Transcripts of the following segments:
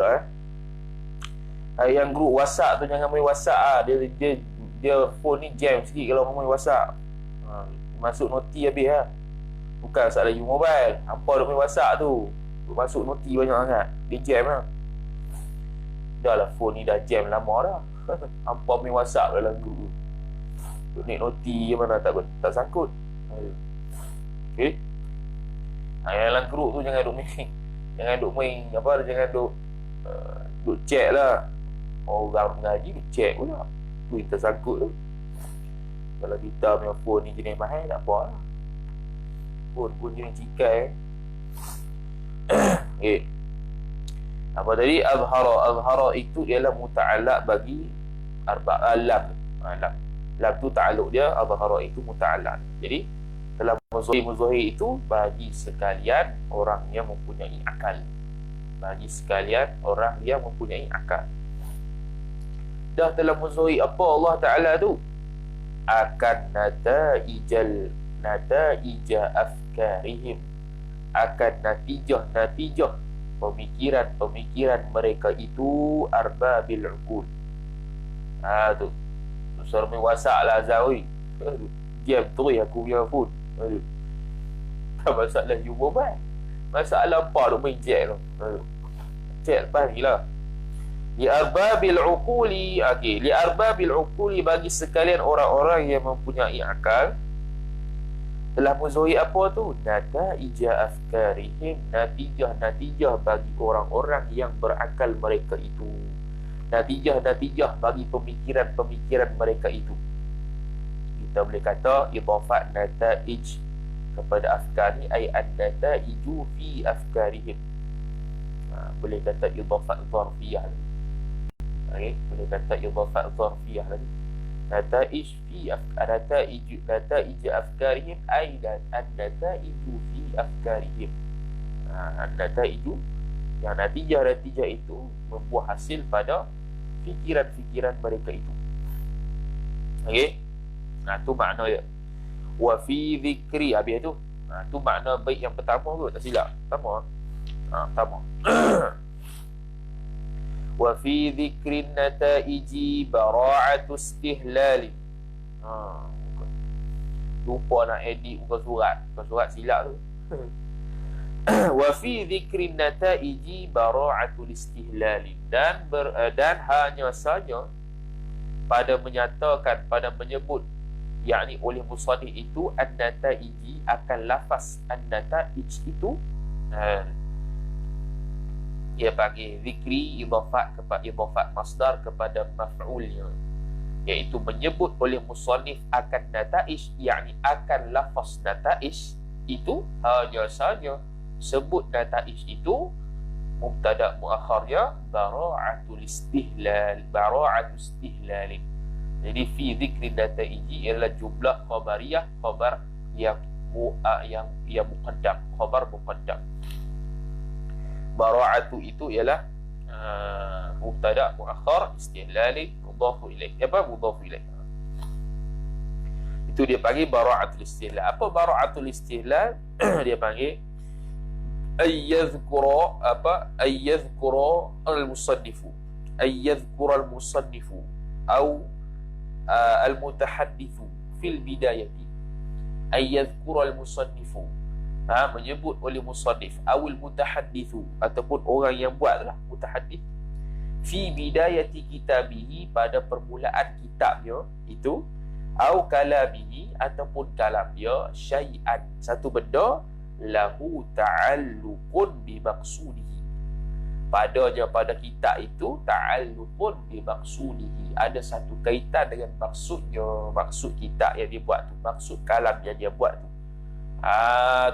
pula yang grup WhatsApp tu jangan main WhatsApp dia phone ni jam sikit kalau main WhatsApp. Masuk noti habis lah. Bukan masalah you mobile, hampa duk main WhatsApp tu masuk noti banyak sangat, dia jam lah. Dah lah phone ni dah jam lama dah. Hampa main WhatsApp dalam grup duk naik noti mana tak sangkut. Okay. Yang dalam grup tu jangan duk main jangan duk check lah. Orang mengaji duk check pula, tu yang tersangkut tu. Kalau kita punya phone ni jenis mahal tak apa lah, phone pun jenis cikai. Okay. Apa tadi? Azhara itu ialah muta'allaq bagi lam. Lam tu ta'alluq dia, azhara itu muta'allaq. Jadi dalam muzahir itu bagi sekalian orang yang mempunyai akal. Bagi sekalian orang yang mempunyai akal. Dah dalam muzahir apa Allah Ta'ala tu? Akan nataija afkarihim, akan natijah pemikiran mereka itu arbabil uqul. Tu suruh main WhatsApp lah Zawi. Diam terus aku punya phone. Tak masalah you mobile. Masalah apa duk main chat tu. Chat lepas ni lah. Li arbabil uquli. Okey, li arbabil uquli bagi sekalian orang-orang yang mempunyai akal. Telah muzahir apa tu? Nataija afkarihim, natijah bagi orang-orang yang berakal mereka itu. Natijah bagi pemikiran mereka itu. Kita boleh kata idhafat nataij kepada afkar ni ay an-nataiju fi afkarihim. Boleh kata idhafat zarfiyah. Okey, boleh kata idhafat zarfiyah lagi. Nataij fi nataij afkarihim ay an-nataiju fi afkarihim. An-nataiju yang natijah itu membuah hasil pada fikiran-fikiran mereka itu. Okey. Tu makna dia. Wa fi dhikri, habis tu. Tu makna baik yang pertama tu, tak silap. Pertama. Pertama. Wa fi dhikrin nataiji bara'atu istihlal. Lupa nak edit muka surat silap tu. Wa fi dhikrin nataiji bara'atu istihlal, dan hanya saja pada menyatakan, pada menyebut, yakni oleh musannif itu an-nataiji, akan lafaz an-nataij itu dia panggil zikri idhafat masdar kepada maf'ulnya, iaitu menyebut oleh musannif akan nataij, yakni akan lafaz nataij itu hanya saja sebut nataij itu mubtada muakhirnya bara'atul istihlal, bara'atul istihlal. Jadi fi zikri nataiji ialah jumlah khabariyah, khabar yang muqaddam, khabar muqaddam. Bara'atu itu ialah mubtada muakhir, istihlal mudhaf ilaih. Mudhaf ilaih. Itu dia panggil bara'atul istihlal. Apa bara'atul istihlal? Dia panggil ayyadhkura al-musannifu au al-mutahaddithu fil bidayati. Ayyadhkura al-musannifu, menyebut oleh musannif, awil mutahaddithu, ataupun orang yang buatlah mutahaddith, fi bidayati kitabihi, pada permulaan kitabnya itu, au kalamihi, ataupun kalamnya, syai'an, satu benda, lahu ta'alluqun bimaqsudihi, padanya pada kitab itu ta'alluqun bimaqsudihi, ada satu kaitan dengan maksudnya, maksud kitab yang dia buat tu, maksud kalam yang dia buat tu.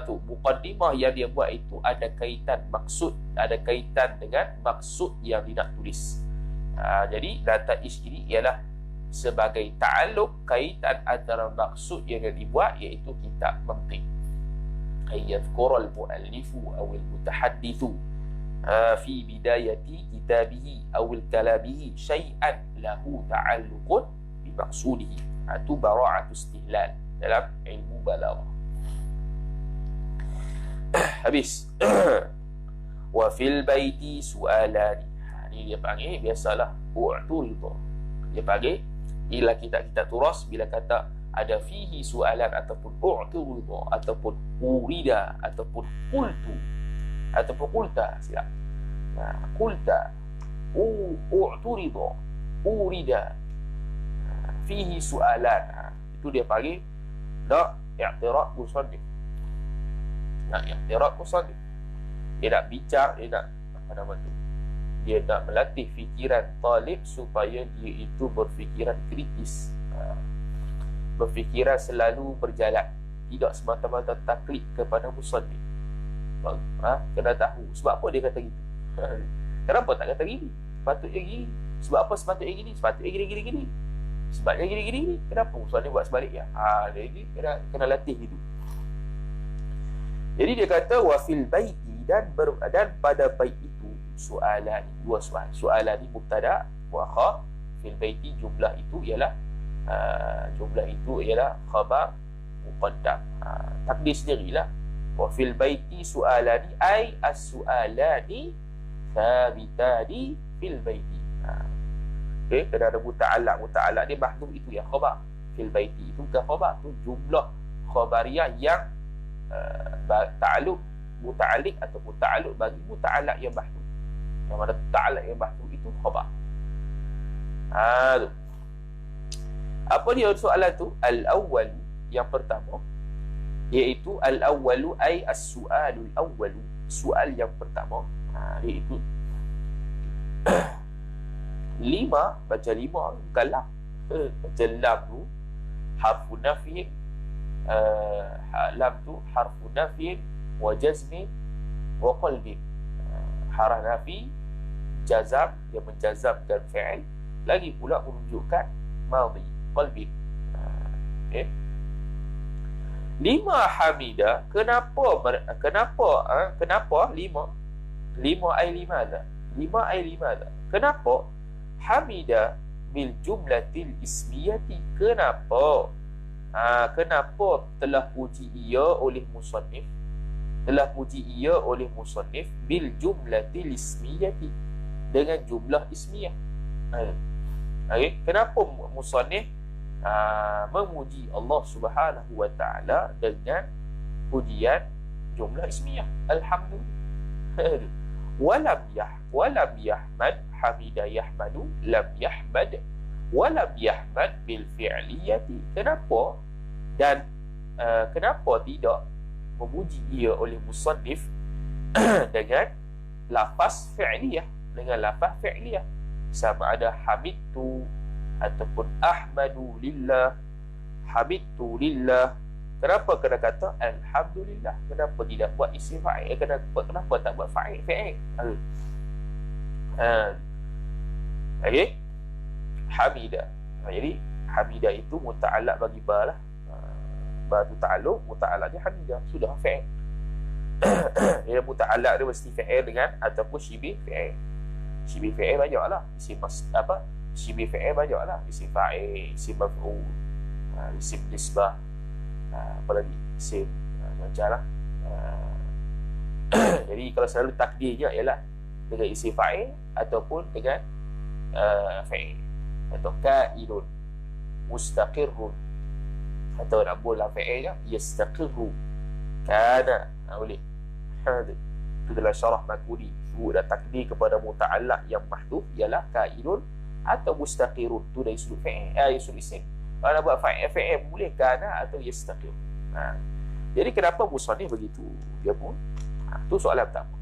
Tu muqaddimah yang dia buat itu ada kaitan maksud, ada kaitan dengan maksud yang dia nak tulis. Jadi nataij ini ialah sebagai ta'alluq, kaitan antara maksud yang dia dibuat, iaitu kitab mantiq. Ayyadhkura al-muallifu aw al-mutahaddithu fi bidayati kitabihi aw kalamihi syai'an lahu ta'alluqun bi maqsudihi. Itu bara'atu istihlal dalam ilmu balaghah. Habis. Wa fil baiti su'alani. Ni dia panggil biasalah u'turida. Dia panggil ialah kita turas bila kata ada fihi soalan ataupun u'turida ataupun urida ataupun qultu ataupun qulta, silap. Qulta u'turida urida fihi soalan. Itu dia panggil dak i'tirad musannif. I'tirad musannif. Dia nak bincang, dia nak apa nama tu? Dia nak melatih fikiran talib supaya dia itu berfikiran kritis. Berfikiran selalu berjalan, tidak semata-mata taklid kepada musannif. Kena tahu sebab apa dia kata gitu. Kenapa tak kata gini? Sepatutnya gini. Sebab apa sepatutnya gini? Sepatutnya gini. Sebabnya gini. Kenapa musannif buat sebaliknya? Jadi kena latih itu. Jadi dia kata wa fil baiti dan pada bait itu soalan, dua soal. Soalan ni mubtada wa khabar. Fil baiti jumlah itu ialah khabar muqaddam. Takdir sendirilah. Wa fil baiti soalani ay as-soalani thabitani fil baiti. Okey, kena ada muta'allaq dia mahdhuf itu ya khabar. Fil baiti itu bukan khabar, tu jumlah khabariyah yang ta'alluq muta'alliq ataupun ta'alluq bagi muta'allaq yang mahdhuf. Yang mana ta'alluq yang mahdhuf itu khabar. Tu. Apa dia soalan tu? Al-awwal, yang pertama, iaitu al-awwalu ay as-su'alul awwalu, soal yang pertama, iaitu lima, baca lima bukan lam. Baca lam tu harfu nafi, lam tu harfu nafi wa jazmi wa qalbi. Harf nafi, jazam, yang menjazamkan fi'il, lagi pula menunjukkan madhi, qalbi. Okay. Lima hamida, kenapa lima ay limada, kenapa hamida bil jumlatil ismiyati, kenapa telah puji ia oleh musannif bil jumlatil ismiyati, dengan jumlah ismiyah. Okay. Kenapa musannif memuji Allah Subhanahu wa taala dengan pujian jumlah ismiyah? Alhamdulillah. Walam yahmad hamida yahmadu lam yahmad walam yahmad bil fi'liyati. Kenapa tidak memuji ia oleh musannif dengan lafaz fi'liyah, sama ada hamidtu ataupun ahmadu lillah, hamidtu lillah. Kenapa kena kata alhamdulillah? Kenapa tidak buat isim fa'il? Kenapa tak buat fa'il? Okey, hamida. Jadi hamida itu muta'allaq bagi ba lah. Ba tu ta'alluq, muta'allaqnya hamida, sudah fa'il. Dia muta'allaq dia mesti fa'il dengan ataupun syibih fa'il. Syibih fa'il banyaklah. Syibih fa'il banyaklah. Isim fa'il, isim maf'ul, isim nisbah, apa lagi? Isim macam lah. Jadi kalau selalu takdirnya ialah dengan isim fa'il ataupun dengan fa'il. Atau ka'ilun, mustaqirrun, atau nak bola fa'ilnya yastaqirru, kana, boleh. Itu dalam syarah Makuni. Dah takdir kepada muta'allaq yang mahdhuf ialah ka'ilun atau mustaqirun. Tu dari sudut fa'il, sudut isim. Kalau nak buat fa'il boleh kana atau yastaqir. Jadi kenapa musannif begitu? Dia pun tu soalan pertama.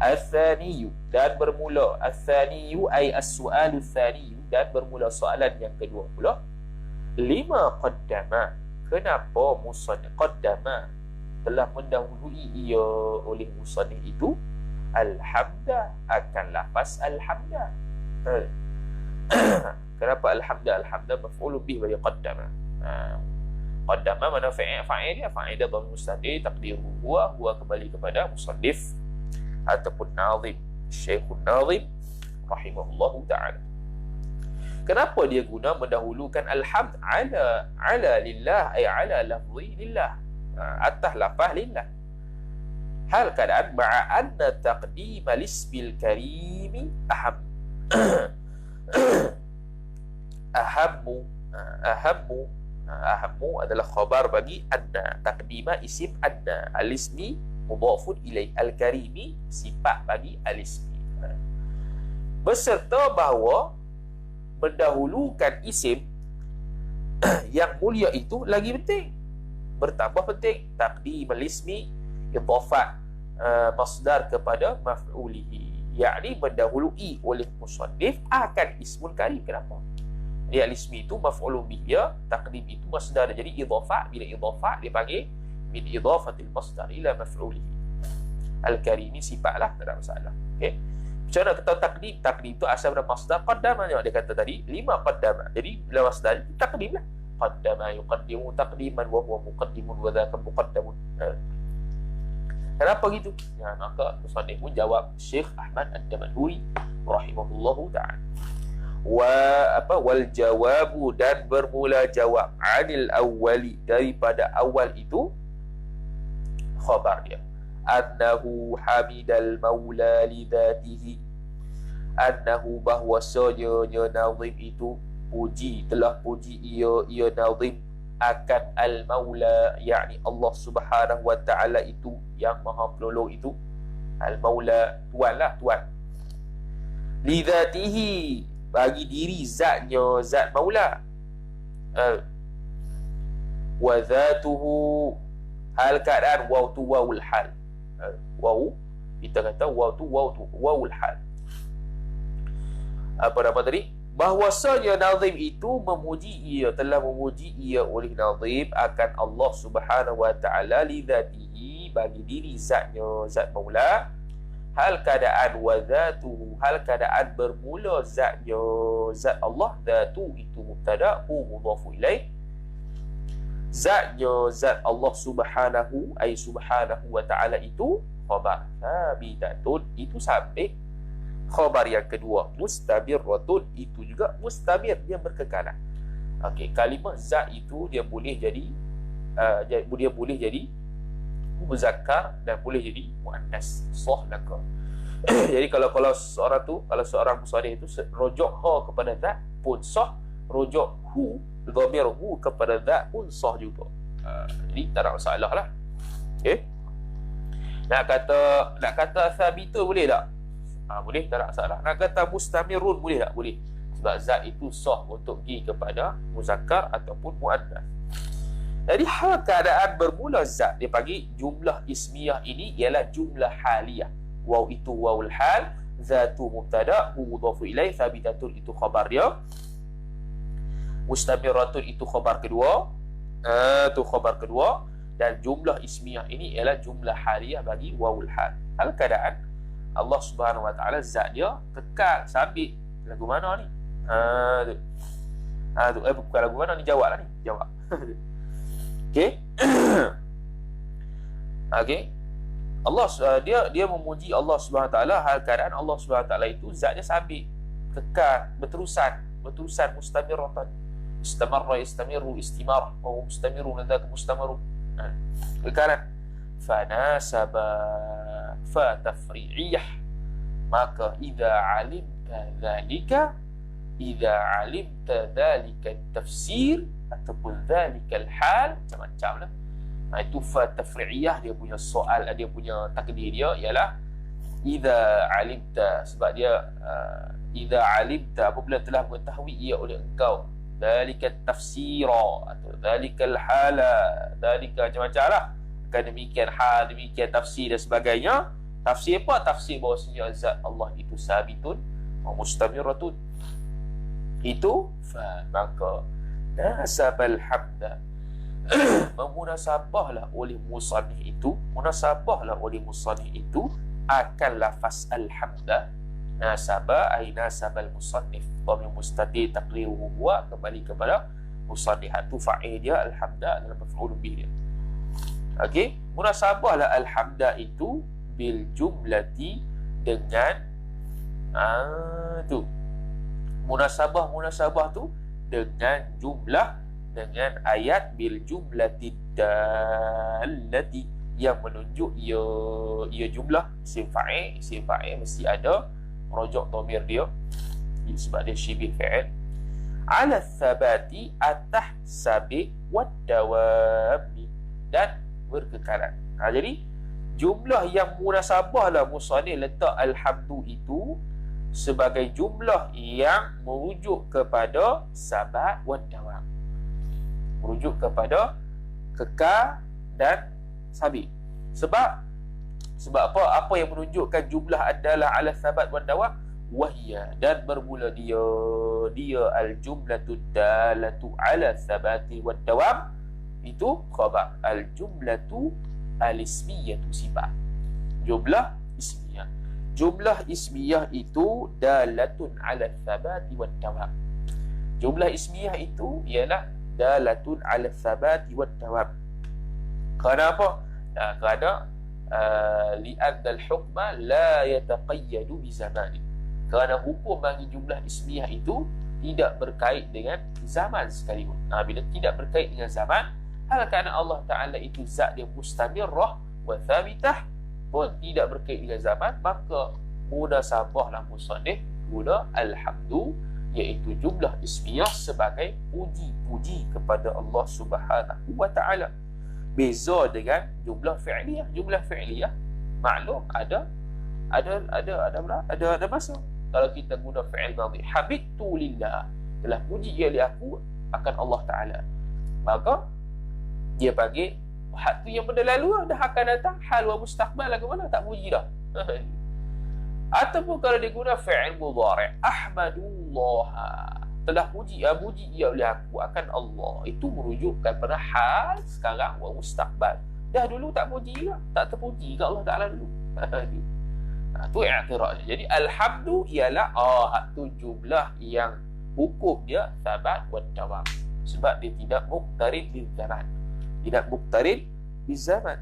Al-thaniyu, dan bermula. Al-thaniyu ay as-su'alu thaniyu, dan bermula soalan yang kedua pula. Lima qaddama, kenapa musannif qaddama telah mendahului ia oleh musannif itu alhamda, akan lafaz alhamda. Kenapa alhamda? Alhamda maf'ulun bih wa qaddama. Qaddama mana fa'il dia dhamir mustatir, taqdiruhu huwa kembali kepada musannif ataupun nazim, Syekhun Nazim rahimahullahu ta'ala. Kenapa dia guna mendahulukan alhamd ala lillah, ay ala lafzi lillah, atas lafaz lillah. hal keadaan ma'a anna taqdim al-ismil karimi aham. Ahammu ahammu adalah khabar bagi anna. Taqdima isim anna, al-ismi mudhafun ilaih, al-karimi sifat bagi al-ismi. Beserta bahawa mendahulukan isim yang mulia itu lagi penting, bertambah penting. Taqdim al-ismi idhafat masdar kepada maf'ulihi, yakni mendahului oleh musannif akan ismul karim. Kenapa? Dia al-ismi itu maf'ulun bihi, taqdim itu masdar. Jadi idhafat, bila idhafat dia panggil min idhafatil masdar ila maf'ulihi. Al-karimi sifatlah, tak ada masalah. Okey. Macam mana kita taqdim? Taqdim itu asal dari masdar qaddama. Dia kata tadi 5 qaddama. Jadi bila masdar itu taqdim lah. Qaddama yuqaddimu taqdiman wa huwa muqaddimun wa dzaka muqaddamun. Kenapa gitu? Ya, maka musannif pun jawab, Syekh Ahmad Ad-Damanhuri rahimahullahu ta'ala. Wal jawabu, dan bermula jawab, anil awwali, daripada awal itu khabar dia. Annahu hamidal maula li dhatihi, annahu bahwasanya nazim itu telah puji ia nazim akan al-maula, yakni Allah subhanahu wa ta'ala itu yang maha penolong itu. Al-maula, tuan lah, tuan. Li dhatihi, bagi diri zatnya, zat maula. Wa dhatuhu, hal keadaan, waw tu wawul hal. Waw, kita kata waw tu wawul hal. Apa nama tadi? Bahwasanya nazim itu telah memuji ia oleh nazim akan Allah subhanahu wa ta'ala li dhatihi, bagi diri zatnya, zat maula. Hal keadaan wa dhatuhu, hal keadaan bermula zatnya, zat Allah. Dhatu itu mubtada, hu mudhafu ilaih. Zatnya, zat Allah subhanahu wa ta'ala itu khabar sabitatun, itu sabit. Khabar yang kedua mustamirratun, itu juga mustamir, dia berkekalan. Okey, kalimah zat itu dia boleh jadi muzakkar dan boleh jadi muannas, sahlaka. Jadi kalau seorang musannif itu rujuk ha kepada zat pun sah, rujuk dhamir hu kepada zat pun sah juga. Jadi tak ada masalah lah. Okey. Nak kata sabita boleh tak? Boleh, tak ada masalah. Nak kata mustamirun boleh tak? Boleh. Sebab zat itu sah untuk pergi kepada muzakkar ataupun muannas. Jadi hal keadaan bermula zat, dia panggil jumlah ismiyah ini ialah jumlah haliyah. Waw itu wawul hal, zatu mubtada, hu mudhafu ilaih, thabitatun itu khabar dia, mustamiratun itu khabar kedua. Dan jumlah ismiyah ini ialah jumlah haliyah bagi wawul hal. Hal keadaan Allah subhanahu wa ta'ala zat dia kekal, sabit. Lagu mana ni? Bukan lagu mana ni, jawab lah ni. Jawab. Okey. Okey. Allah dia memuji Allah Subhanahu wa taala, hal keadaan Allah Subhanahu wa taala itu zatnya sabit, kekal, berterusan mustamiratan. Istamarra yastamiru istimar, wa mustamiru dzaka mustamiru. Kekalan. Fanasaba fa tafri'iyah, maka idza alimta dzalika tafsir ataupun dzalika al-hal, macam-macam lah. Itu fa tafri'iyah, dia punya soal, dia punya takdir dia ialah idza alimta, sebab dia idza alimta, apabila telah mengetahui ia oleh engkau, dzalika tafsira atau dzalika al-hala, dzalika macam-macam lah. Kan demikian hal, demikian tafsir dan sebagainya. Tafsir apa? Tafsir bahawasanya zat Allah itu sabitun wa mustamiratun. Itu maka nasabal hamda, memunasabahlah oleh musannif itu, akan lafaz alhamda. Nasaba ay nasabal musannif, dhamir mustatir taqdiruhu huwa, kembali kepada musannif. Itu fa'il dia, alhamda adalah maf'ul bih dia. Okey, munasabahlah alhamda itu bil jumlati, dengan munasabah tu dengan jumlah, dengan ayat bil jumlati dallati, yang menunjuk ia jumlah. Isim fa'il mesti ada rojok dhamir dia sebab dia syibih fa'il. Ala thabati atah sabi wad dawami, dan berkekalan. Jadi jumlah yang munasabah lah musannif letak alhamdu itu sebagai jumlah yang merujuk kepada sabat wad dawam, merujuk kepada kekal dan sabi. Sebab apa yang menunjukkan jumlah adalah ala sabat wad dawam? Wahya, dan bermula dia al-jumlatu dalatu ala sabati wad dawam, itu khabar. Al-jumlatu al-ismiyatu sifat. Jumlah ismiyah itu dalatun ala sabati wad dawam. Jumlah ismiyah itu ialah dalatun ala sabati wad dawam. Kenapa? Kerana li'anna al-hukma la yataqayyadu bi zamani. Kerana hukum bagi jumlah ismiyah itu tidak berkait dengan zaman sekalipun. Bila tidak berkait dengan zaman, hal kerana Allah Ta'ala itu zat dia mustamirrah wa thabitah pun tidak berkait dengan zaman, maka munasabahlah musannif guna alhamdu, iaitu jumlah ismiyah sebagai puji-puji kepada Allah Subhanahu wa Ta'ala. Beza dengan jumlah fi'liyah. Jumlah fi'liyah maklum ada masa. Kalau kita guna fi'il madhi, habibtu lillah, telah puji ia li aku akan Allah Ta'ala, maka dia panggil hak tu yang benda lalu dah akan datang, hal wa mustaqbal lagu mana tak puji dah. Ataupun kalau dia guna fi'il mudhari', ahmadullah, telah puji ia oleh aku akan Allah, itu merujukkan pada hal sekarang wa mustaqbal. Dah dulu tak puji lah, tak terpuji kat Allah Ta'ala dulu. Itu i'tirafnya. Jadi alhamdu ialah tu jumlah yang hukum dia sabat wa dawam, sebab dia tidak muqtarid bil zaman, tidak muqtarid bil zaman.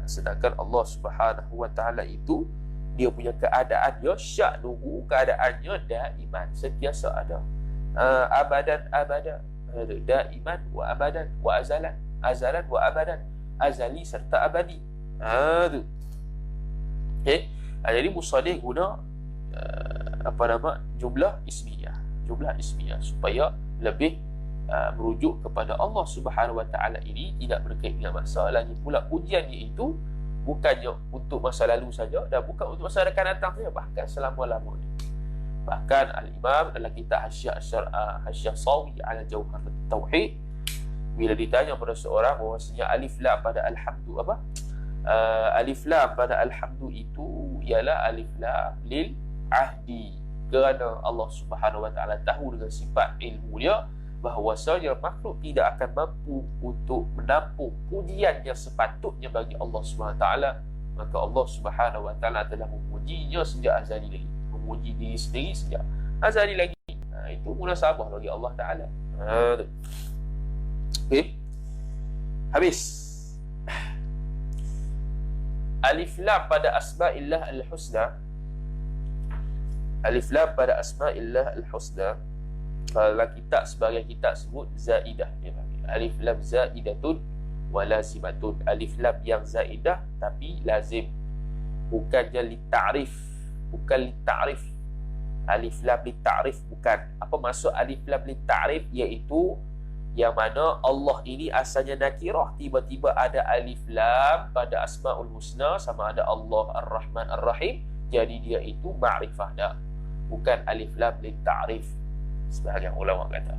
Sedangkan Allah Subhanahu wa Ta'ala itu dia punya keadaan dia sya'nuhu, keadaannya daiman, sentiasa ada, abadan daiman wa abadan wa azalan wa abadan, azali serta abadi. Tu okey. Jadi musannif guna jumlah ismiyah supaya lebih merujuk kepada Allah Subhanahu wa Ta'ala ini, tidak berkait dengan masa. Lagi pula pujian itu bukannya untuk masa lalu saja dan bukan untuk masa akan datang saja, bahkan selama-lamanya. Bahkan al-Imam dalam kitab Hasyiah Sawi ala Jauhar Tauhid, bila ditanya pada seorang bahawasanya alif lam pada alhamdu alif lam pada alhamdu itu ialah alif lam lil ahdi, kerana Allah Subhanahu wa Ta'ala tahu dengan sifat ilmu dia bahawasanya makhluk tidak akan mampu untuk menampung pujian yang sepatutnya bagi Allah Subhanahu wa Ta'ala, maka Allah Subhanahu wa Ta'ala telah memujinya sejak azali lagi, memuji diri sendiri sejak azali lagi. Itu munasabah bagi Allah Ta'ala. Okay. Habis. Alif lam pada asma'illah al-husna, alif lam pada asma'illah al-husna, kalau kitab sebagai kitab sebut zaidah, dia panggil alif lam zaidatun wa lazimatun. Alif lam yang zaidah tapi lazim, bukannya li ta'rif, bukan li ta'rif. Alif lam li ta'rif bukan. Apa maksud alif lam li ta'rif? Iaitu yang mana Allah ini asalnya nakirah, tiba-tiba ada alif lam pada asma'ul husna, sama ada Allah Ar-Rahman Ar-Rahim, jadi dia itu ma'rifah dah, bukan alif lam li ta'rif sebahagian ulama kata.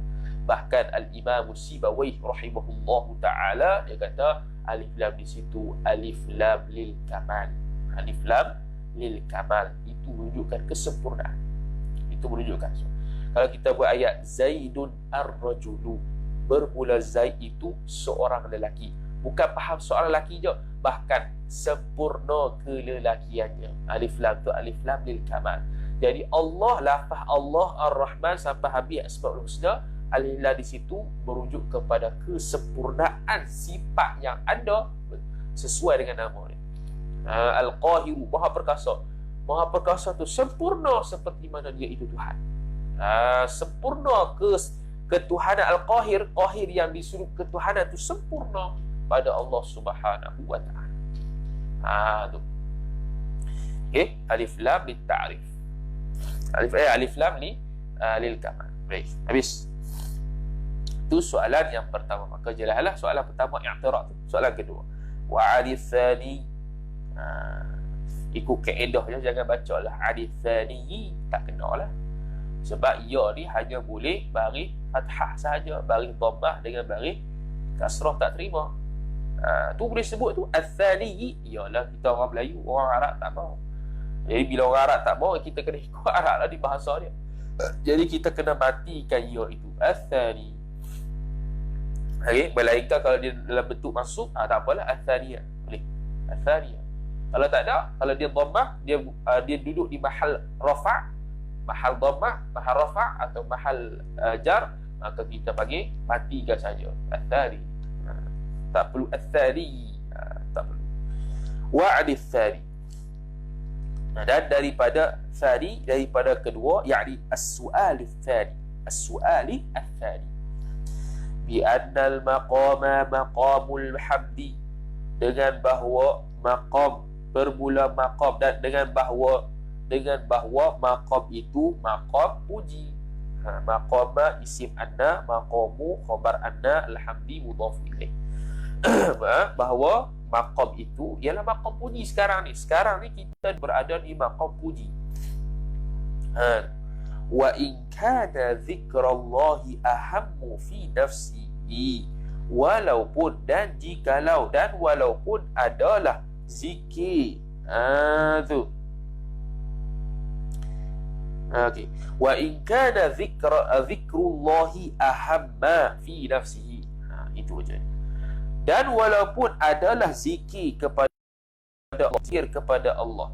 Bahkan Al-Imam Sibawayh rahimahullahu ta'ala, dia kata alif lam di situ alif lam lil kamal. Alif lam lil kamal itu menunjukkan kesempurnaan. Itu menunjukkan, kalau kita buat ayat Zaidun ar-rajulu, bermula Zaid itu seorang lelaki, bukan faham seorang lelaki je, bahkan sempurna kelelakiannya. Alif lam tu alif lam lil kamal. Jadi Allah, lafaz Allah Ar-Rahman sampai habis Asmaul Husna, alif lam di situ merujuk kepada kesempurnaan sifat yang ada sesuai dengan nama dia. Al-Qahiru, Maha Perkasa. Maha Perkasa tu sempurna seperti mana dia itu Tuhan. Sempurna ketuhanan Al-Qahir, Qahir yang disuruh ketuhanan itu sempurna pada Allah Subhanahu wa Ta'ala. Tu. Okey, alif lam li ta'rif. Alif lam li lil kamal. Baik, habis. Itu soalan yang pertama. Maka jelaslah soalan pertama i'tirad tu. Soalan kedua. Wa alif thani. Ikut kaedah je, jangan baca lah alif thani, tak kena lah. Sebab ya ni hanya boleh baris fathah saja, baris dhammah dengan baris kasrah tak terima. Tu boleh sebut tu al-thani. Ialah kita orang Melayu, orang Arab tak mau. Jadi bila orang Arab tak mau, kita kena ikut Arab lah di bahasa dia. Jadi kita kena matikan ya itu al-thani. Okay, melainkan kalau dia dalam bentuk mansub, tak apalah al-thaniyah. Boleh. Al-thaniyah. Kalau tak ada, kalau dia dhammah, dia duduk di mahal rafa', mahal dhammah, mahal rafa' atau mahal jar, maka kita panggil matikan saja. Al-thani. Tak perlu al-thani. Tak perlu. Wa'adil thani. Dan daripada thani, daripada kedua, yakni as-su'al thani. As-su'al thani. Bi'annal maqama maqamul hamdi, dengan bahawa maqam bermula maqam, dan dengan bahawa maqam itu maqam puji. Maqama isim anna, maqamu khabar anna, alhamdi mudhaf ilaih. Bahawa maqam itu ialah maqam puji sekarang ni. Sekarang ni kita berada di maqam puji. Wa in kana zikrallahi ahammu fi nafsihi, walaupun dan jikalau dan walaupun adalah zikir tu. Okey, wa in kana zikrullahi ahamma fi nafsihi, itu aja. Dan walaupun adalah zikir kepada Allah,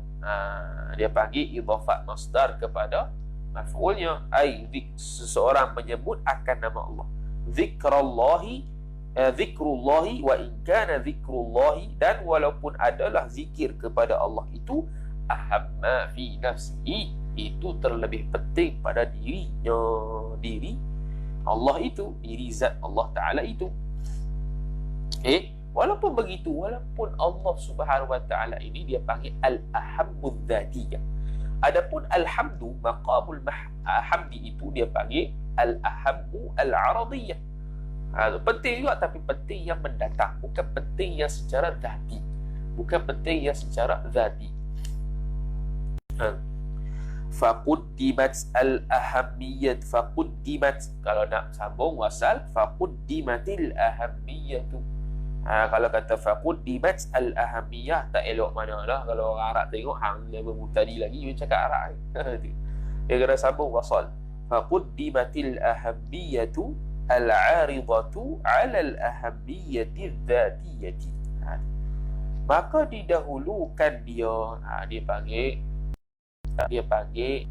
dia panggil idhafat masdar kepada maf'ulnya, ai seseorang menyebut akan nama Allah. Zikrullahi wa in kana zikrullahi, dan walaupun adalah zikir kepada Allah itu ahamma fi nafsihi, itu terlebih penting pada dirinya, diri Allah itu, diri zat Allah Ta'ala itu. Walaupun begitu, walaupun Allah Subhanahu Wa Ta'ala ini dia panggil al-ahammud dzatiyah. Adapun alhamdu, maqamul hamdi itu dia panggil al-ahammu al-aradiyah. Penting juga, tapi penting yang mendatang, bukan penting yang secara zati. Bukan penting yang secara zati. Faquddimat al-ahammiyat, faquddimat, kalau nak sambung wasal, faquddimatil ahammiyatu. Kalau kata faquddimat al-ahammiyah, tak elok mana lah. Kalau orang Arab tengok, hang dia bermutadi lagi, dia cakap Arab. Dia kena sambung wasal. Faquddimatil ahammiyatu al-'aridatu 'ala al-ahammiyati dzatiyati. Maka didahulukan dia, dia panggil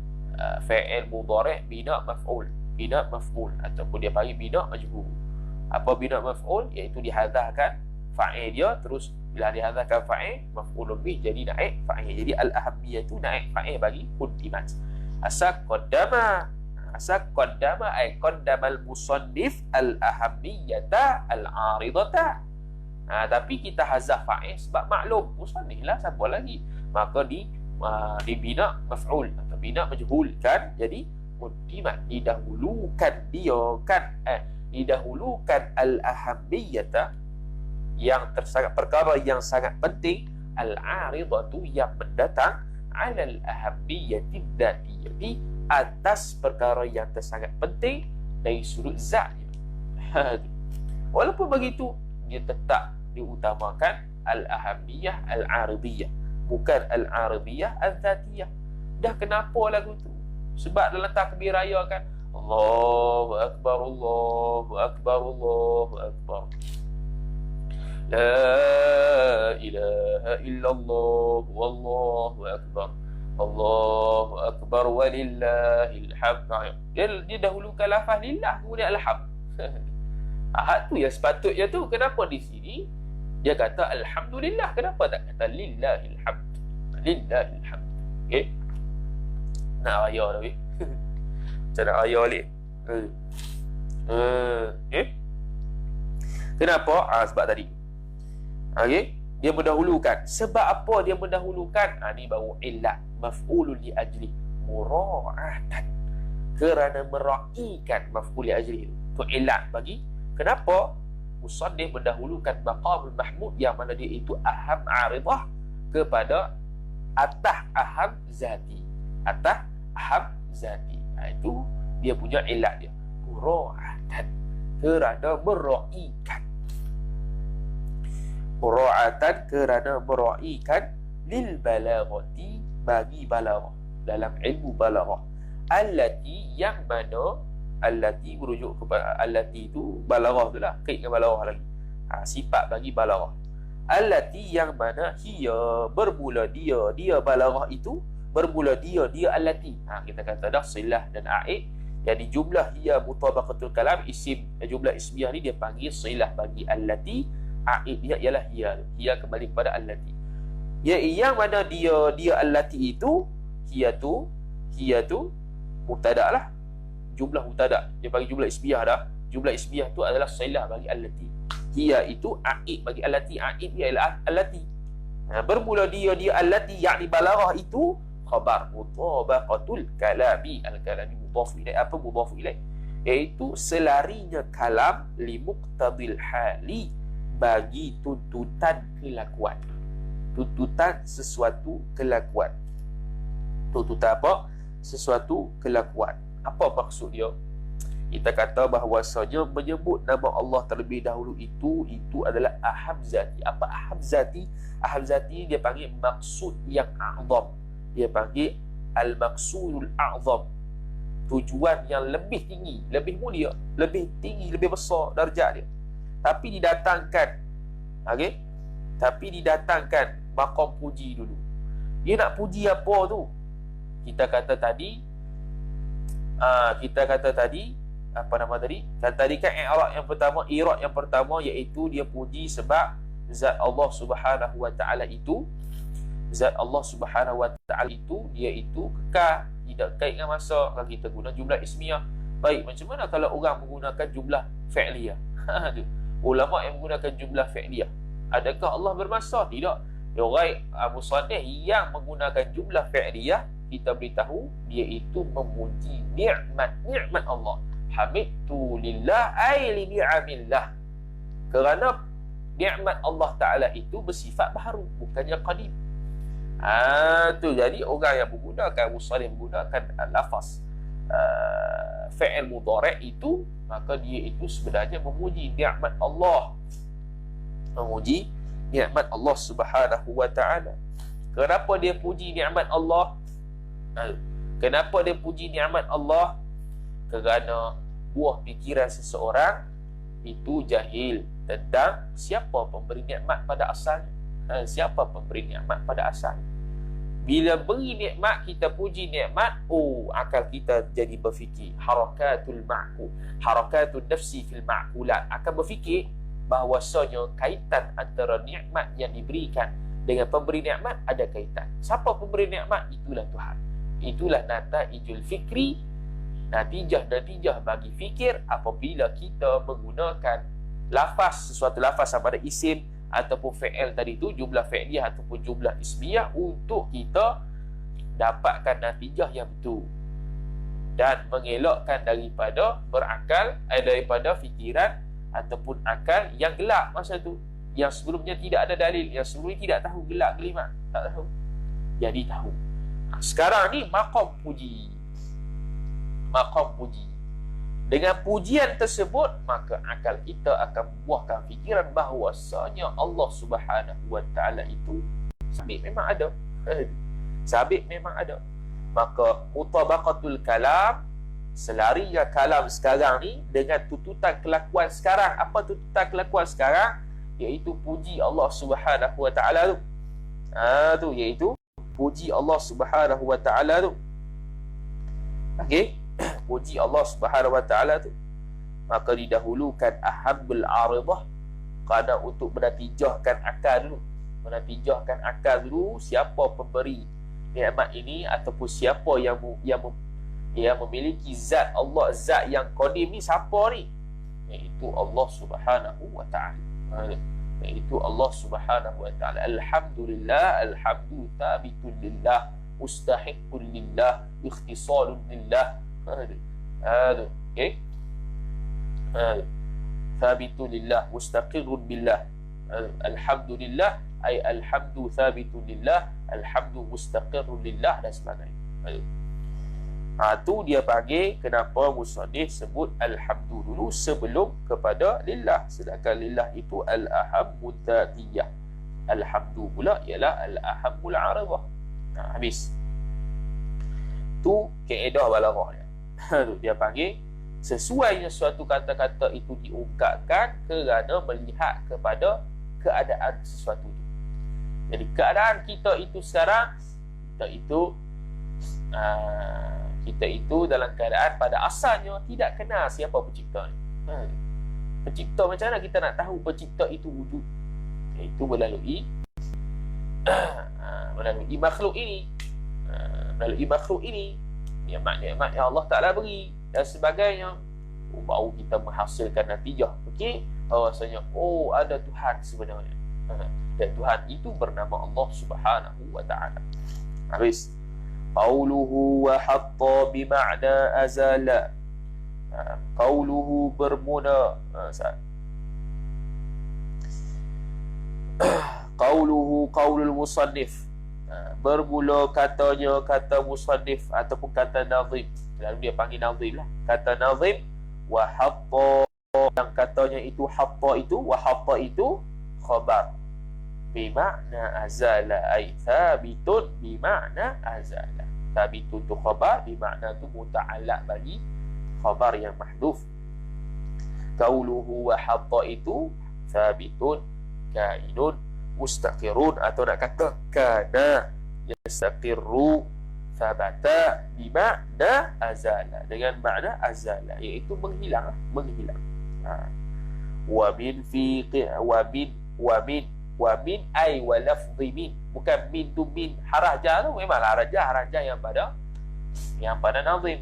fa'il mudhari' bina maf'ul, ataupun dia panggil bina majhul. Apa bina maf'ul? Iaitu dihadzafkan fa'il dia, terus bila dihadzafkan fa'il, maf'ulun bih jadi naik fa'il. Jadi al-ahammiyatu naik fa'il bagi quddimat. Asal qaddama ay qaddamal musannif al-ahammiyata al-'aridata. Tapi kita hazaf fa'il sebab maklum musannif lah, siapa lagi, maka dibina maf'ul atau bina majhul kan. Jadi quddimat, didahulukan dia kan, didahulukan al-ahammiyata, yang tersangat, perkara yang sangat penting, al-'aridatu, yang mendatang, 'ala al-ahammiyati dzatiyati, atas perkara yang tersangat penting dari sudut zatnya. Walaupun begitu, dia tetap diutamakan al-ahammiyah al-'aridiyah, bukan al-'aridiyah al-dzatiyah. Dah kenapa lagu tu? Sebab dalam takbir raya kan, Allahu Akbar, Allahu Akbar, Allahu Akbar, La ilaha illallah, Wallahu Akbar, Allahu Akbar, walillahil hamd. Dia dahulukan lafaz lillah, kemudian alhamd. Tu yang sepatutnya tu. Kenapa di sini dia kata alhamdulillah, kenapa tak kata lillahil hamd? Lillahil hamd. Okey, nak raya dah weh. Macam nak raya balik. Kenapa? Sebab tadi. Okey, Dia mendahulukan. Sebab apa dia mendahulukan? Ni baru illat. Maf'ulun li ajli. Mura'atan. Kerana meraihkan maf'ul li ajli itu illat bagi. Kenapa? Musannif mendahulukan maqamul mahmud yang mana dia itu aham aridah kepada atas aham zati. Atas aham zati. Itu dia punya illat dia. Mura'atan. Kerana meraihkan. Mura'atan kerana meraihkan lil balaghati bagi balaghah. Dalam ilmu balaghah. Allati yang mana allati merujuk kepada allati itu balaghah tu lah. Kait dengan balaghah lagi. Sifat bagi balaghah. Allati yang mana hiya bermula dia balaghah itu bermula dia allati. Kita kata dah silah dan aid. Jadi jumlah hiya mutabaqatul kalam isim jumlah ismiyah ni dia panggil silah bagi allati. Aid dia ialah hiya. Hiya kembali kepada allati. Ya yang mana dia allati itu hiya tu mubtada lah. Jumlah mubtada. Dia bagi jumlah ismiyah dah. Jumlah ismiyah tu adalah silah bagi allati. Hiya itu aid bagi allati. Aid dia ialah allati. Bermula dia allati yakni balaghah itu khabar mutabaqatul kalami. Al-kalami mudhaf ilaih. Apa mudhaf ilaih? Iaitu selarinya kalam li muqtadil hali bagi tuntutan kelakuan. Tuntutan sesuatu kelakuan. Tuntutan apa? Sesuatu kelakuan. Apa maksud dia? Kita kata bahawasanya menyebut nama Allah terlebih dahulu itu adalah aham zati. Apa aham zati? Aham zati dia panggil maksud yang a'zam. Dia panggil al-maqsudul a'zam. Tujuan yang lebih tinggi, lebih mulia, lebih tinggi, lebih besar darjat dia. Tapi didatangkan Tapi didatangkan maqam puji dulu. Dia nak puji apa tu? Kita kata tadi apa nama tadi? Tadi kan i'rab yang pertama iaitu dia puji sebab zat Allah Subhanahu wa taala itu dia itu kekal, tidak kait dengan masa. Kalau kita guna jumlah ismiyah, baik, macam mana kalau orang menggunakan jumlah fi'liyah? Ulama yang menggunakan jumlah fi'liyah, adakah Allah bermasa? Tidak. Orang musannif yang menggunakan jumlah fi'liyah, kita beritahu dia itu memuji nikmat Allah. Hamidtu lillah ay li ni'amillah. Kerana nikmat Allah Taala itu bersifat baru, bukannya qadim. Tu jadi orang yang menggunakan musannif menggunakan lafaz fi'il mudhari' itu, maka dia itu sebenarnya memuji nikmat Allah. Memuji nikmat Allah Subhanahu wa taala. Kenapa dia puji nikmat Allah? Kenapa dia puji nikmat Allah? Kerana buah fikiran seseorang itu jahil tentang siapa pemberi nikmat pada asalnya. Siapa pemberi nikmat pada asalnya. Bila beri nikmat, kita puji nikmat, akal kita jadi berfikir harakatul nafsi fil ma'kulat, akan berfikir bahawasanya kaitan antara nikmat yang diberikan dengan pemberi nikmat ada kaitan. Siapa pemberi nikmat? Itulah Tuhan. Itulah nataijul fikri, natijah bagi fikir apabila kita menggunakan sesuatu lafaz sama ada isim ataupun fi'il tadi tu, jumlah fi'liyah ataupun jumlah ismiyah, untuk kita dapatkan natijah yang betul dan mengelakkan daripada berakal, daripada fikiran ataupun akal yang gelap masa tu, yang sebelumnya tidak ada dalil, yang sebelumnya tidak tahu, gelap gelimat, tak tahu, jadi tahu. Sekarang ni maqam puji. Dengan pujian tersebut, maka akal kita akan membuahkan fikiran bahawasanya Allah Subhanahu wa taala itu sabit memang ada. Sabit memang ada. Maka mutabaqatul kalam, selarinya kalam sekarang ni dengan tuntutan kelakuan sekarang. Apa tuntutan kelakuan sekarang? Iaitu puji Allah Subhanahu wa taala tu. Iaitu puji Allah Subhanahu wa taala tu. Okey, puji Allah Subhanahu wa taala tu. Maka didahulukan ahabbul aridah kerana untuk menatijahkan akal dulu. Siapa pemberi nikmat ini ataupun siapa yang memiliki zat Allah, zat yang qadim ni, siapa ni? Iaitu Allah Subhanahu wa taala. iaitu Allah Subhanahu wa taala. Alhamdulillah, alhamdu thabitun lillah, mustahiqqun lillah, ikhtisalun lillah. Hada okey, thabitun lillah, mustaqirrun billah. Alhamdulillah ay alhamdu thabitun lillah, alhamdu mustaqirrun lillah dan sebagainya. Tu dia panggil, kenapa musannif sebut alhamdu dulu sebelum kepada lillah, sedangkan lillah itu al-ahammud dzatiyah, alhamdu pula ialah al-ahammul aradah. Habis tu kaedah balaghah dia. Dia panggil sesuainya suatu kata-kata itu diungkapkan kerana melihat kepada keadaan sesuatu itu. Jadi keadaan kita itu sekarang, kita itu dalam keadaan pada asalnya tidak kenal siapa pencipta ni. Pencipta, macam mana kita nak tahu pencipta itu wujud? Iaitu melalui makhluk ini. Melalui makhluk ini, nikmat-nikmat yang Allah Ta'ala beri dan sebagainya, baru kita menghasilkan natijah. Okey, bahawasanya ada Tuhan sebenarnya. Dan Tuhan itu bernama Allah Subhanahu wa Ta'ala. Habis qauluhu wa hatta bima'na azala. Qauluhu bermula qauluhu qaulul musannif, bermula katanya kata musannif ataupun kata nazim. Lalu dia panggil nazim lah, kata nazim. Wa hatta, yang katanya itu hatta itu, wa hatta itu khabar bima'na azala, ay thabitun bima'na azala. Thabitun tu khabar, bima'na tu muta'allaq bagi khabar yang mahdhuf. Qauluhu wa hatta itu thabitun, kainun, mustaqirun, atau nak kata kana yastaqirru, thabata bima'na azala, dengan makna azala, iaitu menghilang. Wa min fi wa min ay wa lafzi min, bukan min tu min harajah tu, memang harajah yang pada nazim.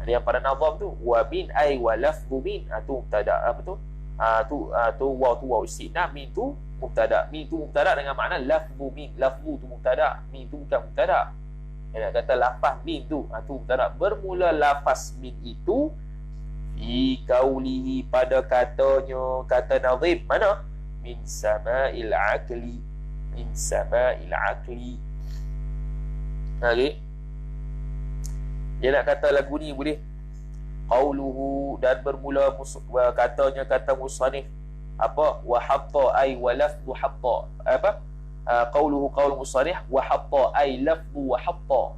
Yang pada nazam tu wa min ay wa lafzu min, tu mubtada, apa tu tu waw istinaf, min tu mubtada, dengan makna lafzu min. Lafzu tu mubtada, min tu bukan mubtada. Nak kata lafaz min tu mubtada. Bermula lafaz min itu fi qaulihi, pada katanya kata nazim, mana? Min sama'il aqli, min sama'il aqli. Okey, dia nak kata lagu ni boleh qauluhu, dan bermula katanya kata musannif apa? Wa hatta ay wa lafzu hatta, apa? Qauluhu qaul musannif wa hatta ay lafzu wa hatta.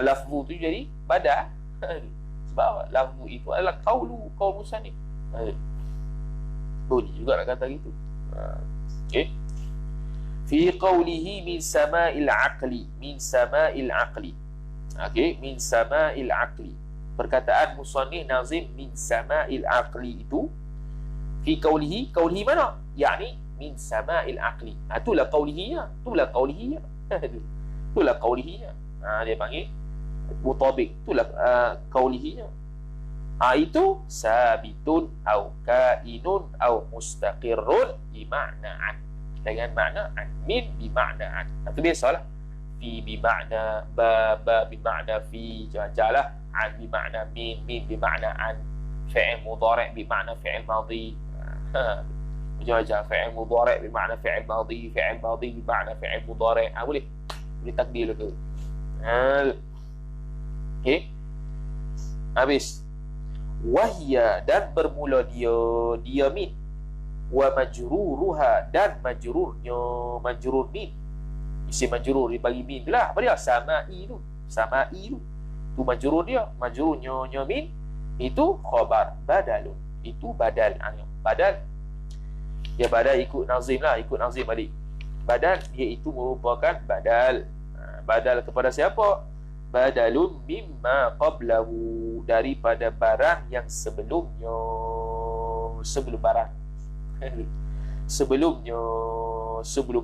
Lafzu tu jadi badal. Sebab lafzu itu adalah qaul musannif. Boleh juga nak kata gitu. Okey, fi qawlihi min sama'il aqli, min sama'il aqli. Okey, min sama'il aqli, perkataan musannif nazim min sama'il aqli itu fi qawlihi, qawlihi mana? Yani min sama'il aqli. Itulah qawlihinya, itulah qawlihinya. Dia panggil mutabik, itulah qawlihinya. Itu sabitun au kainun au mustaqirrun bima'na an, dengan makna an. Min bima'na an, itu biasalah. Fi bima'na ba bima'na fi, jalah. An bima'na min bima'na an. Fi'il mudhari' bima'na fi'il madhi. Jalah fi'il mudhari' bima'na fi'il madhi, fi'il madhi bima'na fi'il mudhari'. Boleh takdir ke? Okey, habis. Wahya, dan bermula dia min. Wa majruruha, dan majrur min. Isim majrur dibagi min tu lah. Apa dia? Sama'i tu majrur dia, majrurnya min itu khabar badalun, itu badal. Badal dia badal ikut nazim lah, ikut nazim balik. Badal iaitu merupakan badal. Badal kepada siapa? Badalun mimma qablahu, daripada barang yang sebelumnya. Sebelum barang. Sebelum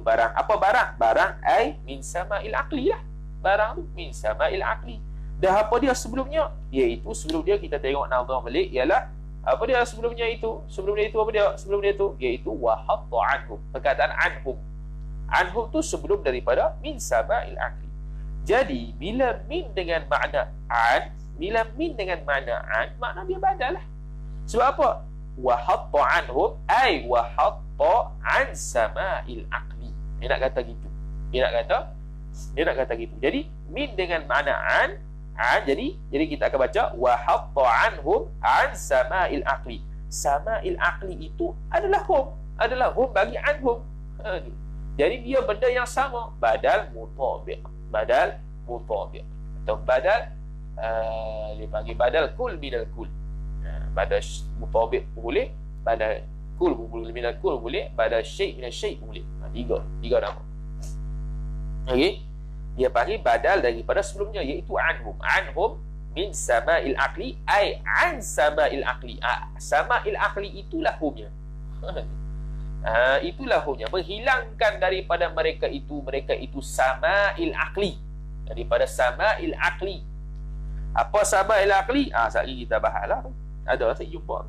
barang. Apa barang? Barang ay min sama'il aqli lah. Barang tu min sama'il aqli. Dah apa dia sebelumnya? Iaitu sebelum dia kita tengok nazam balik ialah Apa dia sebelumnya itu? Sebelumnya itu apa dia? Sebelum dia itu iaitu wa hatta anhum. Perkataan anhum. Anhum tu sebelum daripada min sama'il aqli. Jadi bila min dengan makna an, makna dia badal lah. Sebab apa? Wa hatta anhum ay wa hatta an sama'il aqli. Dia nak kata gitu. Dia nak kata gitu. Jadi min dengan makna an, jadi kita akan baca wa hatta anhum an sama'il aqli. Sama'il aqli itu adalah hum bagi anhum. Jadi dia benda yang sama, badal mutabiq atau badal dia panggil badal kul minal kul. Badal mutabiq boleh, badal kul minal kul boleh, badal syai' minal syai' boleh. Tiga nama. Okey, dia panggil badal daripada sebelumnya iaitu anhum min sama'il aqli ay an sama'il aqli. Sama'il aqli itulah humnya. Itulah humnya, menghilangkan daripada mereka itu sama'il aqli, daripada sama'il aqli. Apa sama'il aqli? Sekali lagi kita bahaslah. Ada saya jumpa.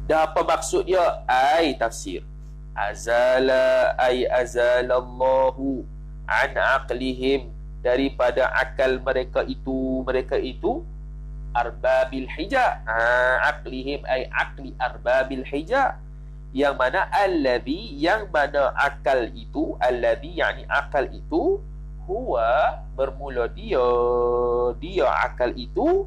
Dan apa maksud dia? Ai tafsir. Azala ay azalallahu an aqlihim, daripada akal mereka itu arbabil hija. Aqlihim ay aqli arbabil hija, yang mana alladhi, yang mana akal itu, alladhi yani akal itu, huwa bermula dia akal itu,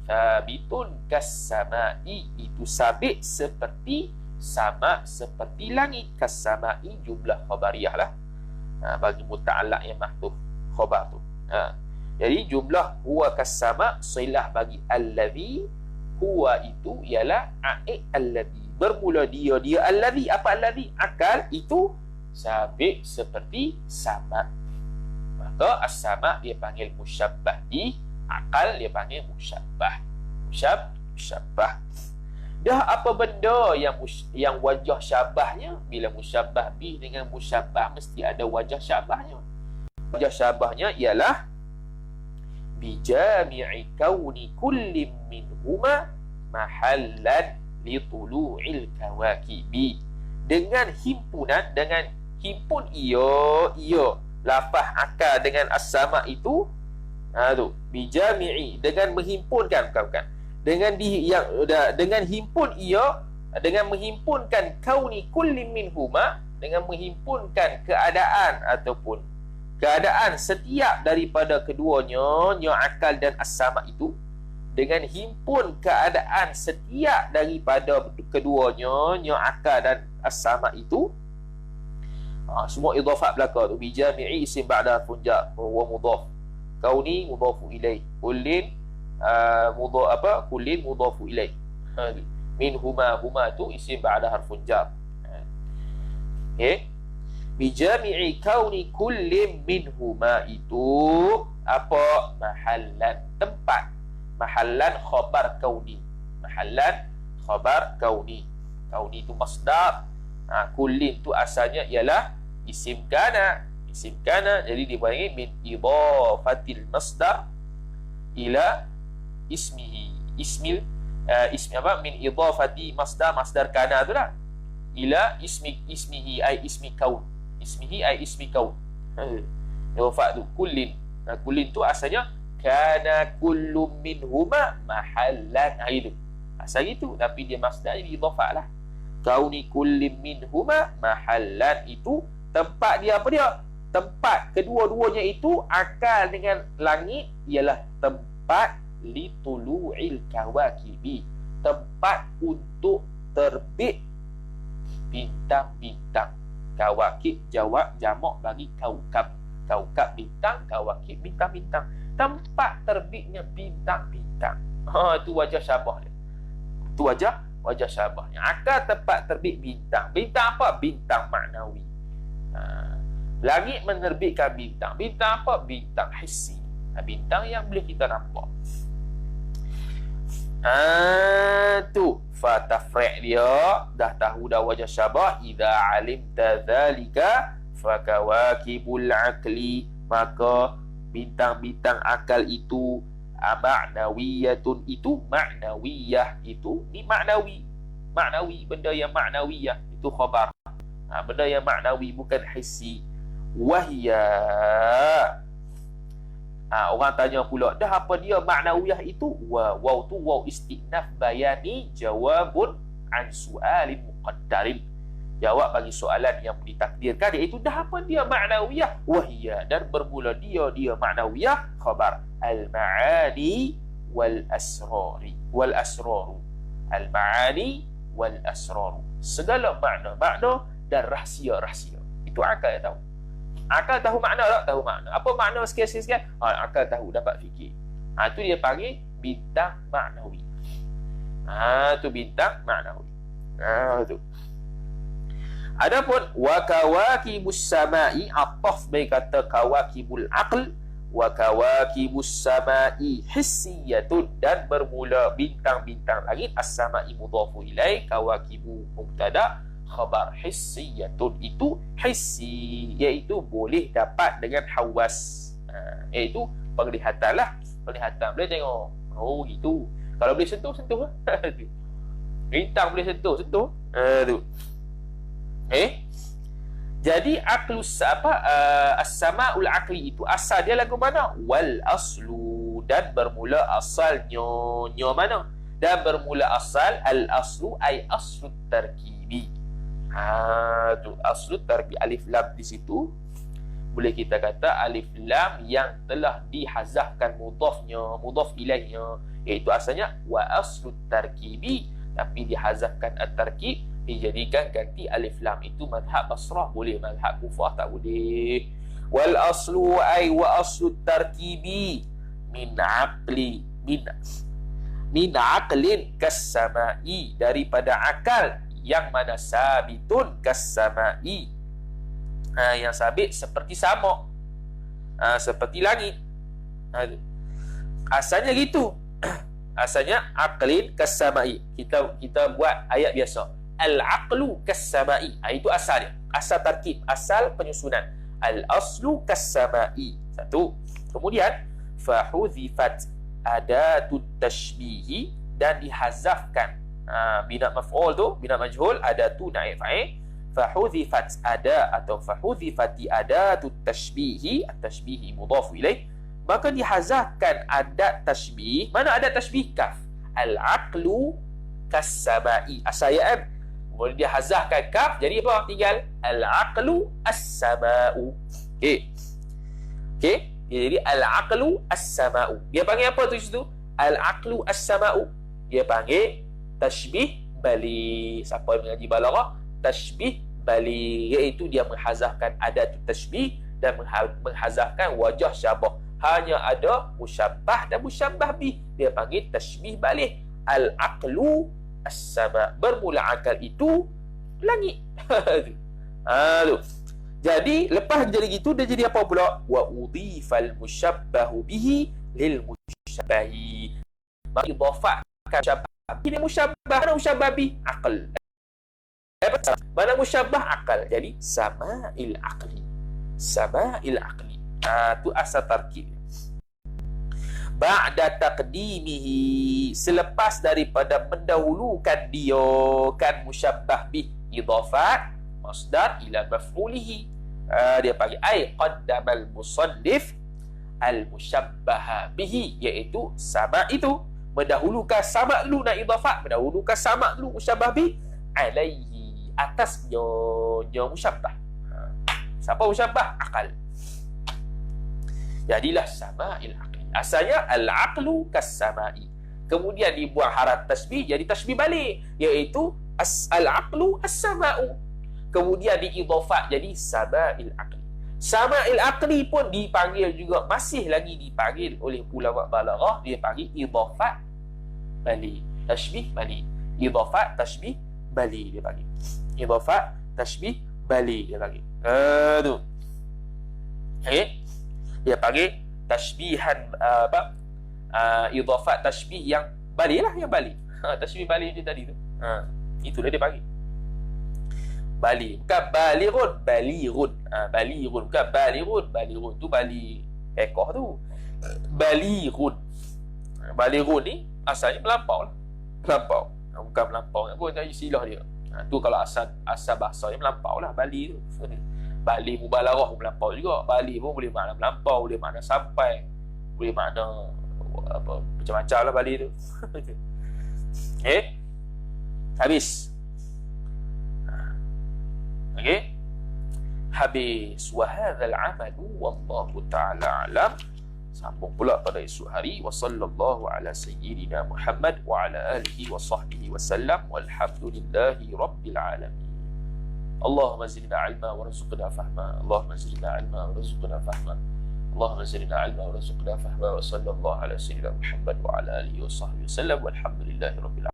sabitun kas-sama'i, itu sabit seperti sama, seperti langit. Kas-sama'i jumlah khabariyah lah, bagi muta'allaq yang mahdhuf khabar tu. Jadi jumlah huwa kas-sama' silah bagi alladhi. Huwa itu ialah a'id alladhi, bermula dia alladhi. Apa alladhi? Akal itu sabit seperti sama. Maka as-sama' dia panggil musyabbah bi, akal dia panggil musyabbah. Musyabbah. Dah apa benda yang wajah syabahnya? Bila musyabbah bi dengan musyabbah mesti ada wajah syabahnya. Wajah syabahnya ialah bijami'i kauni kullim minhuma mahallan li tulu'il kawakibi, dengan himpun ia lafaz akal dengan as-sama itu bijami'i, dengan menghimpunkan, bukan dengan himpun ia, dengan menghimpunkan kauni kulli minhuma, dengan menghimpunkan keadaan ataupun keadaan setiap daripada keduanya, akal dan as-sama itu, dengan himpun keadaan setiap daripada keduanya, akal dan as-sama itu. Semua idhafat belaka tu. Bijami'i isim ba'da funja wa mudhaf, kauni mudhafu ilaih, kullin kullin mudhafu ilaih, min huma tu isim ba'da harfun jar. Bijami'i kauni kullin minhuma itu apa? Mahallan, tempat. Mahallan khabar kauni. Kauni itu masdar. Kullin tu asalnya ialah isim kana. Jadi dipanggil min idhafatil masdar ila ismihi. Ismi apa? Min idhafati masdar kana tu lah, ila ismihi ay ismi kaun. Ismihi ay ismi kaun. Idhafat tu kullin. Kullin tu asalnya kana kullum minhuma mahallan. Itu asal itu, tapi dia masdar jadi idhafat lah. Kauni kullim minhuma mahallan, itu tempat dia. Apa dia? Tempat kedua-duanya itu, akal dengan langit, ialah tempat litulu'il kawakibi, tempat untuk terbit bintang-bintang. Kawakib jamak bagi kaukab. Kaukab bintang, kawakib bintang-bintang. Tempat terbitnya bintang-bintang. Itu wajah syabah dia. Itu wajah syabahnya. Akal tempat terbit bintang. Bintang apa? Bintang maknawi. Langit menerbitkan bintang. Bintang apa? Bintang hissi. Bintang yang boleh kita nampak. Tu fatafri' dia dah tahu dah wajah syabah. Idza alimta dzalika fakawakibul aqli, maka bintang-bintang akal itu Ma'nawiyatun itu ma'nawiyah, itu ni maknawi. Maknawi, benda yang maknawiyah itu khabar. Benda yang maknawi bukan hissi. Wahya. Orang tanya pula, dah apa dia maknawiyah itu? Waw tu waw istinaf bayani jawabun an su'alin muqaddarin. Jawab bagi soalan yang ditakdirkan, iaitu dah apa dia maknawiyah? Wahya, dan bermula dia maknawiyah khabar al-ma'ani wal asrari wal asraru. Al-ma'ani wal asraru, segala makna dan rahsia-rahsia. Itu akal yang tahu. Akal tahu makna tak? Tahu makna. Apa makna sikit-sikit? Akal tahu, dapat fikir. Itu dia panggil bintang maknawi. Itu bintang maknawi. Itu. Adapun wa kawakibus samai, ataf baik kata kawakibul aql, wa kawakibus samai hissiyatun, dan bermula bintang-bintang langit. As-samai mudhafu ilai, kawakibu mubtada, khabar hissiyatun itu hissi, iaitu boleh dapat dengan hawas, iaitu penglihatan lah. Penglihatan boleh tengok, oh gitu. Kalau boleh sentuh lah. Bintang boleh sentuh tu. Jadi aklus as-sama'ul aqli itu asal dia lagu mana? Wal aslu, dan bermula asalnya mana? Dan bermula asal al aslu ay aslut tarkibi. Tu aslut tarkibi, alif lam di situ boleh kita kata alif lam yang telah dihazafkan mudhafnya, mudhaf ilaihnya, iaitu asalnya wa aslut tarkibi, tapi dihazafkan at-tarkib, dijadikan ganti alif lam. Itu mazhab Basrah boleh, mazhab Kufah tak boleh. Wal aslu ay wa aslut tarkibi min aqli min aqlin kas-samai, daripada akal yang mana sabitun kas-samai, yang sabit seperti sama, seperti langit. Asalnya gitu. Asalnya aqlin kas-samai. Kita buat ayat biasa. Al-aqlu kas-samai. Itu asal dia. Asal tarkib, asal penyusunan. Al-aslu kas-samai. Satu. Kemudian fahudhifat adatut tashbihi, dan dihazafkan bina maf'ul tu, bina majhul, adatu naib fa'il. Fahudhifat ada atau fahudhifati adatut tashbihi, at-tashbihi mudhafu ilaih, maka dihazafkan adat tashbih. Mana adat tashbih? Kaf. Al-aqlu kas-samai, asal ya. Boleh dihazafkan kaf, jadi apa? Tinggal al-aqlu as-sama'u. Okey. Jadi al-aqlu as-sama'u. Dia panggil apa tu situ? Al-aqlu as-sama'u. Dia panggil tashbih bali. Siapa yang mengaji balaghah? Tashbih bali, iaitu dia menghazafkan adat tashbih dan menghazafkan wajah syabah. Hanya ada musyabbah dan musyabbah bih. Dia panggil tashbih balik. Al-aqlu as-sama'. Bermula akal itu langit. Tu. Jadi lepas jadi gitu, dia jadi apa pula? Wa udhifal musyabbahu bihi lil musyabbahi. Maka idhafahkan musyabbah ini musyabbah. Mana musyabbah bih? Aql. Mana musyabbah? Akal. Jadi sama'il aqli. Sama'il aqli. Itu asal tarkib. Ba'da taqdimihi, selepas daripada mendahulukan dia kan musyabbah bih idhafat masdar ila maf'ulihi. Dia panggil ai qaddamal musannif al musyabbaha bihi, iaitu sama itu mendahulukan sama dulu nak idhafat, mendahulukan sama dulu musyabbah bih alaihi, atasnya musyabbah. Siapa musyabbah? Akal. Jadilah sama'il aqli. Asalnya al-aqlu kas-sama'i. Kemudian dibuang haraf tasbih, jadi tasbih balik, iaitu al-aqlu as-sama'u. Kemudian diidhafat jadi sama'il aqli. Sama'il aqli pun dipanggil juga, masih lagi dipanggil oleh ulama balaghah, dia panggil idhafat bali, tasbih bali. Idhafat tasbih bali dia panggil. Idhafat tasbih bali dia panggil. Tu. Okey. Dia panggil tashbihan idhafat tashbih yang bali lah, yang bali. Tashbih bali je tadi tu. Itulah dia panggil. Bali, bukan balighun, balighun. Balighun bukan balighun, balighun tu bali ekoh tu. Balighun. Balighun ni asalnya melampau lah. Melampau. Bukan melampau pun, tapi istilah dia. Tu kalau asal bahasa dia melampau lah, bali tu. Bali mubalarah melampau juga. Bali pun boleh makna melampau, boleh makna sampai, boleh makna apa macam-macam lah bali tu. Habis. Habis. Wa hadzal amalu wallahu ta'ala alam. Sambung pula pada esok hari. Wa sallallahu ala sayyidina Muhammad wa ala alihi wa sahbihi wa sallam walhamdulillahi rabbil alamin. Allahumma zidna ilma wa rzuqna fahma. Allahumma zidna ilma wa rzuqna fahma. Allahumma zidna ilma wa rzuqna fahma. Wa sallallahu ala sayyidina Muhammad wa ala alihi wa sahbihi wa sallam walhamdulillahi rabbil alamin.